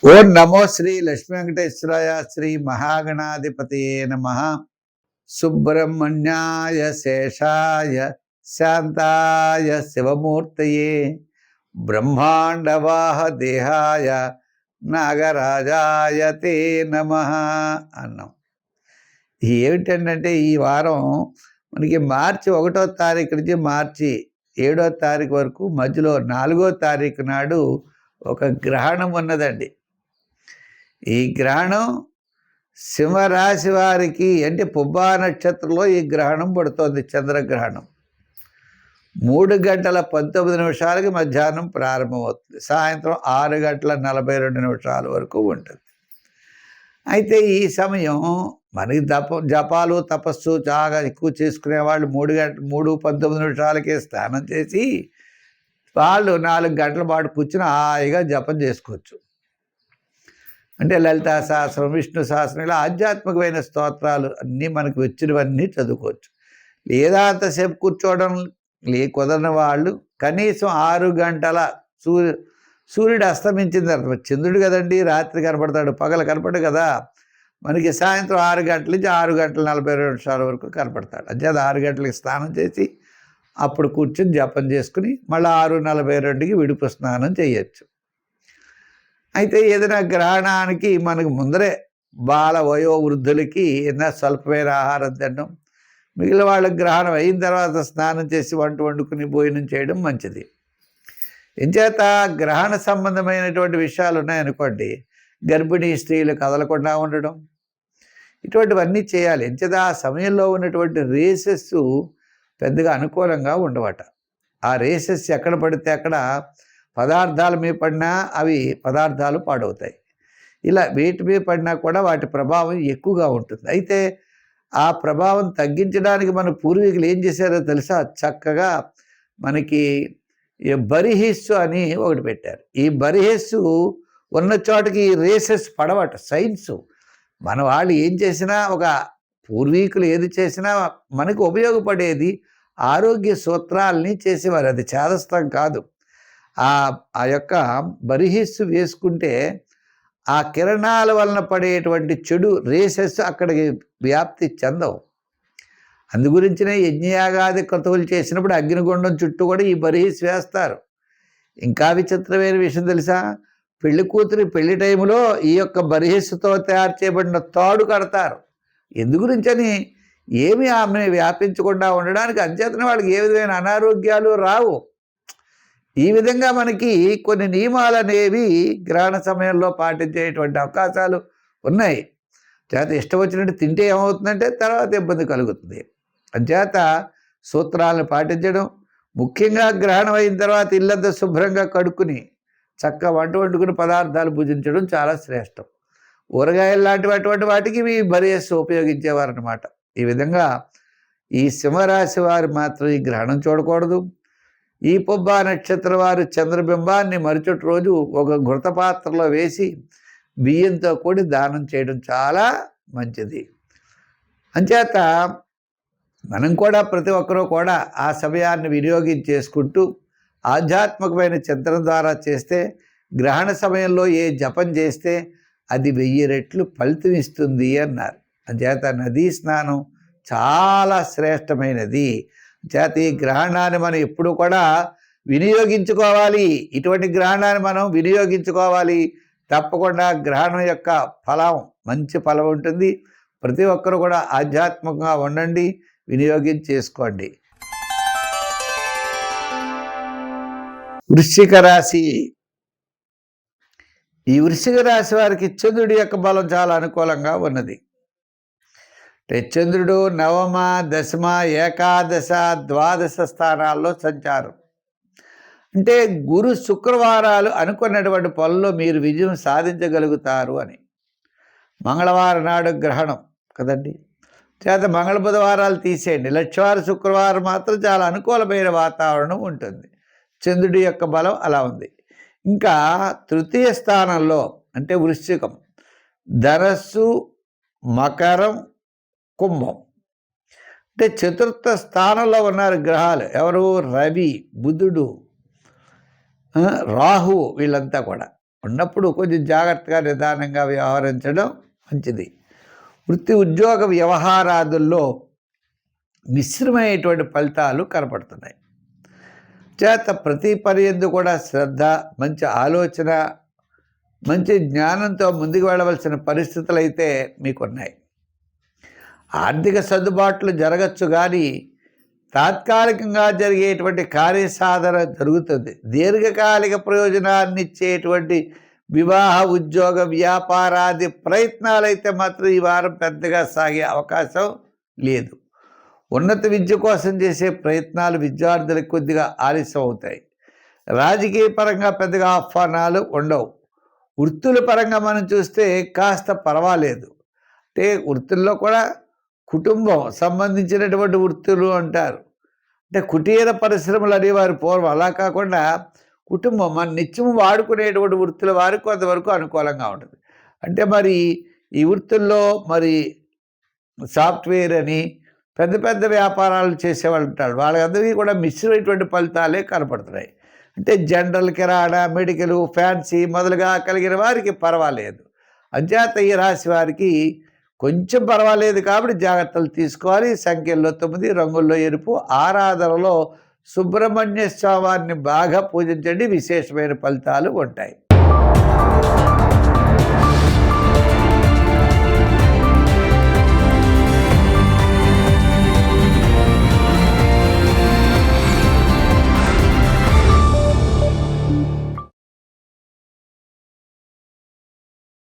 ఓం నమో శ్రీ లక్ష్మీ వెంకటేశ్వరాయ శ్రీ మహాగణాధిపతయే నమః. సుబ్రహ్మణ్యాయ శేషాయ శాంతాయ శివమూర్తయే బ్రహ్మాండవాహ దేహాయ నాగరాజాయ తే నమః అన్నాం. ఏమిటంటే ఈ వారం మనకి మార్చి 1వ తారీఖు నుంచి మార్చి 7వ తారీఖు వరకు మధ్యలో 4వ తారీఖు నాడు ఒక గ్రహణం ఉన్నదండి. ఈ గ్రహణం సింహరాశి వారికి అంటే పుబ్బా నక్షత్రంలో ఈ గ్రహణం పడుతోంది. చంద్రగ్రహణం 3:19 మధ్యాహ్నం ప్రారంభమవుతుంది. సాయంత్రం 6:42 వరకు ఉంటుంది. అయితే ఈ సమయం మనకి జపాలు తపస్సు చాలా ఎక్కువ చేసుకునే వాళ్ళు 3:19 స్నానం చేసి వాళ్ళు 4 గంటల పాటు కూర్చుని హాయిగా జపం చేసుకోవచ్చు. అంటే లలితా సహస్రం, విష్ణు సహస్రం, ఇలా ఆధ్యాత్మికమైన స్తోత్రాలు అన్నీ మనకు వచ్చినవన్నీ చదువుకోవచ్చు. లేదా అంతసేపు కూర్చోవడం కుదరని వాళ్ళు కనీసం 6 గంటల సూర్యుడు అస్తమించిన తర్వాత, చంద్రుడు కదండి రాత్రి కనపడతాడు, పగలు కనపడు కదా, మనకి సాయంత్రం 6 గంటల నుంచి 6:42 వరకు కనపడతాడు. అంటే 6 గంటలకి స్నానం చేసి అప్పుడు కూర్చొని జపం చేసుకుని మళ్ళీ 6:42కి విడుపు స్నానం చేయొచ్చు. అయితే ఏదైనా గ్రహణానికి మనకు ముందరే బాల వయో వృద్ధులకి ఏదైనా స్వల్పమైన ఆహారం తినడం, మిగిలిన వాళ్ళకి గ్రహణం అయిన తర్వాత స్నానం చేసి వంట వండుకుని భోజనం చేయడం మంచిది. ఎంచేత గ్రహణ సంబంధమైనటువంటి విషయాలు ఉన్నాయనుకోండి, గర్భిణీ స్త్రీలు కదలకుండా ఉండడం, ఇటువంటివన్నీ చేయాలి. ఎంచేత ఆ సమయంలో ఉన్నటువంటి రేసెస్ పెద్దగా అనుకూలంగా ఉండవట. ఆ రేసెస్ ఎక్కడ పడితే అక్కడ పదార్థాల మీద పడినా అవి పదార్థాలు పాడవుతాయి. ఇలా వేటి మీద పడినా కూడా వాటి ప్రభావం ఎక్కువగా ఉంటుంది. అయితే ఆ ప్రభావం తగ్గించడానికి మన పూర్వీకులు ఏం చేశారో తెలుసా? చక్కగా మనకి బరిహిస్సు అని ఒకటి పెట్టారు. ఈ బరిహిస్సు ఉన్న చోటకి ఈ రేసెస్ పడవట. సైన్సు మన వాళ్ళు ఏం చేసినా, ఒక పూర్వీకులు ఏది చేసినా మనకు ఉపయోగపడేది ఆరోగ్య సూత్రాలని చేసేవారు. అది చేదస్తం కాదు. ఆ యొక్క బరిహిస్సు వేసుకుంటే ఆ కిరణాల వలన పడేటువంటి చెడు రేసెస్ అక్కడికి వ్యాప్తి చెందవు. అందుగురించినే యజ్ఞయాగాది క్రతువులు చేసినప్పుడు అగ్నిగుండం చుట్టూ కూడా ఈ బరిహిస్సు వేస్తారు. ఇంకా విచిత్రమైన విషయం తెలుసా? పెళ్లి కూతురి పెళ్లి టైంలో ఈ యొక్క బరిహిస్సుతో తయారు చేయబడిన తాడు కడతారు. ఎందుగురించని ఏమి ఆమెను వ్యాపించకుండా ఉండడానికి. అంచేతనే వాళ్ళకి ఏ విధమైన అనారోగ్యాలు రావు. ఈ విధంగా మనకి కొన్ని నియమాలు అనేవి గ్రహణ సమయంలో పాటించేటువంటి అవకాశాలు ఉన్నాయి. చేత ఇష్టం వచ్చినట్టు తింటే ఏమవుతుందంటే తర్వాత ఇబ్బంది కలుగుతుంది. అంచేత సూత్రాలను పాటించడం, ముఖ్యంగా గ్రహణం అయిన తర్వాత ఇల్లంతా శుభ్రంగా కడుక్కుని చక్కగా వంట వండుకుని పదార్థాలు భుజించడం చాలా శ్రేష్టం. ఊరగాయలు లాంటి అటువంటి వాటికి ఇవి బరిహస్సు ఉపయోగించేవారు అన్నమాట. ఈ విధంగా ఈ సింహరాశి వారు మాత్రం ఈ గ్రహణం చూడకూడదు. ఈ పుబ్బా నక్షత్రం వారు చంద్రబింబాన్ని మరుసటి రోజు ఒక ఘృతపాత్రలో వేసి బియ్యంతో కూడి దానం చేయడం చాలా మంచిది. అంచేత మనం కూడా ప్రతి ఒక్కరూ కూడా ఆ సమయాన్ని వినియోగించేసుకుంటూ ఆధ్యాత్మికమైన చింతన ద్వారా చేస్తే, గ్రహణ సమయంలో ఏ జపం చేస్తే అది 1000 రెట్లు ఫలితం ఇస్తుంది అన్నారు. అంచేత నదీ స్నానం చాలా శ్రేష్టమైనది. చేత ఈ గ్రహణాన్ని మనం ఎప్పుడు కూడా వినియోగించుకోవాలి. ఇటువంటి గ్రహణాన్ని మనం వినియోగించుకోవాలి. తప్పకుండా గ్రహణం యొక్క ఫలం మంచి ఫలం ఉంటుంది. ప్రతి ఒక్కరు కూడా ఆధ్యాత్మికంగా ఉండండి, వినియోగించేసుకోండి. వృశ్చిక రాశి. ఈ వృశ్చిక రాశి వారికి చంద్రుడి యొక్క బలం చాలా అనుకూలంగా ఉన్నది. చంద్రుడు నవమ, దశమ, ఏకాదశ, ద్వాదశ స్థానాల్లో సంచారం. అంటే గురు శుక్రవారాలు అనుకున్నటువంటి పనుల్లో మీరు విజయం సాధించగలుగుతారు అని. మంగళవారం నాడు గ్రహణం కదండి, చేత మంగళ బుధవారాలు తీసేయండి. లక్షవారం శుక్రవారం మాత్రం చాలా అనుకూలమైన వాతావరణం ఉంటుంది. చంద్రుడి యొక్క బలం అలా ఉంది. ఇంకా తృతీయ స్థానంలో అంటే వృశ్చికం, ధనస్సు, మకరం, కుంభం, అంటే చతుర్థ స్థానంలో ఉన్నారు గ్రహాలు. ఎవరు? రవి, బుధుడు, రాహు, వీళ్ళంతా కూడా ఉన్నప్పుడు కొంచెం జాగ్రత్తగా నిదానంగా వ్యవహరించడం మంచిది. వృత్తి ఉద్యోగ వ్యవహారాదుల్లో మిశ్రమైనటువంటి ఫలితాలు కనపడుతున్నాయి. చేత ప్రతి పని యందు కూడా శ్రద్ధ, మంచి ఆలోచన, మంచి జ్ఞానంతో ముందుకు వెళ్ళవలసిన పరిస్థితులు అయితే మీకున్నాయి. ఆర్థిక సర్దుబాట్లు జరగచ్చు కానీ తాత్కాలికంగా జరిగేటువంటి కార్యసాధన జరుగుతుంది. దీర్ఘకాలిక ప్రయోజనాన్ని ఇచ్చేటువంటి వివాహ, ఉద్యోగ, వ్యాపారాది ప్రయత్నాలైతే మాత్రం ఈ వారం పెద్దగా సాగే అవకాశం లేదు. ఉన్నత విద్య కోసం చేసే ప్రయత్నాలు విద్యార్థులకు కొద్దిగా ఆలస్యం అవుతాయి. రాజకీయ పరంగా పెద్దగా ఆహ్వానాలు ఉండవు. వృత్తుల పరంగా మనం చూస్తే కాస్త పర్వాలేదు. అంటే వృత్తుల్లో కూడా కుటుంబం సంబంధించినటువంటి వృత్తులు అంటారు. అంటే కుటీర పరిశ్రమలు అనేవారు పూర్వం. అలా కాకుండా కుటుంబం మన నిత్యం వాడుకునేటువంటి వృత్తుల వారికి కొంతవరకు అనుకూలంగా ఉంటుంది. అంటే మరి ఈ వృత్తుల్లో మరి సాఫ్ట్వేర్ అని పెద్ద పెద్ద వ్యాపారాలు చేసేవాళ్ళు ఉంటారు. వాళ్ళందరికీ కూడా మిశ్రమైనటువంటి ఫలితాలే కనపడుతున్నాయి. అంటే జనరల్, కిరాణా, మెడికల్, ఫ్యాన్సీ మొదలుగా కలిగిన వారికి పర్వాలేదు. అంచేత ఈ రాశి వారికి కొంచెం పర్వాలేదు కాబట్టి జాగ్రత్తలు తీసుకోవాలి. సంఖ్యల్లో 9, రంగుల్లో ఎరుపు. ఆరాధనలో సుబ్రహ్మణ్య స్వామిని బాగా పూజించండి, విశేషమైన ఫలితాలు ఉంటాయి.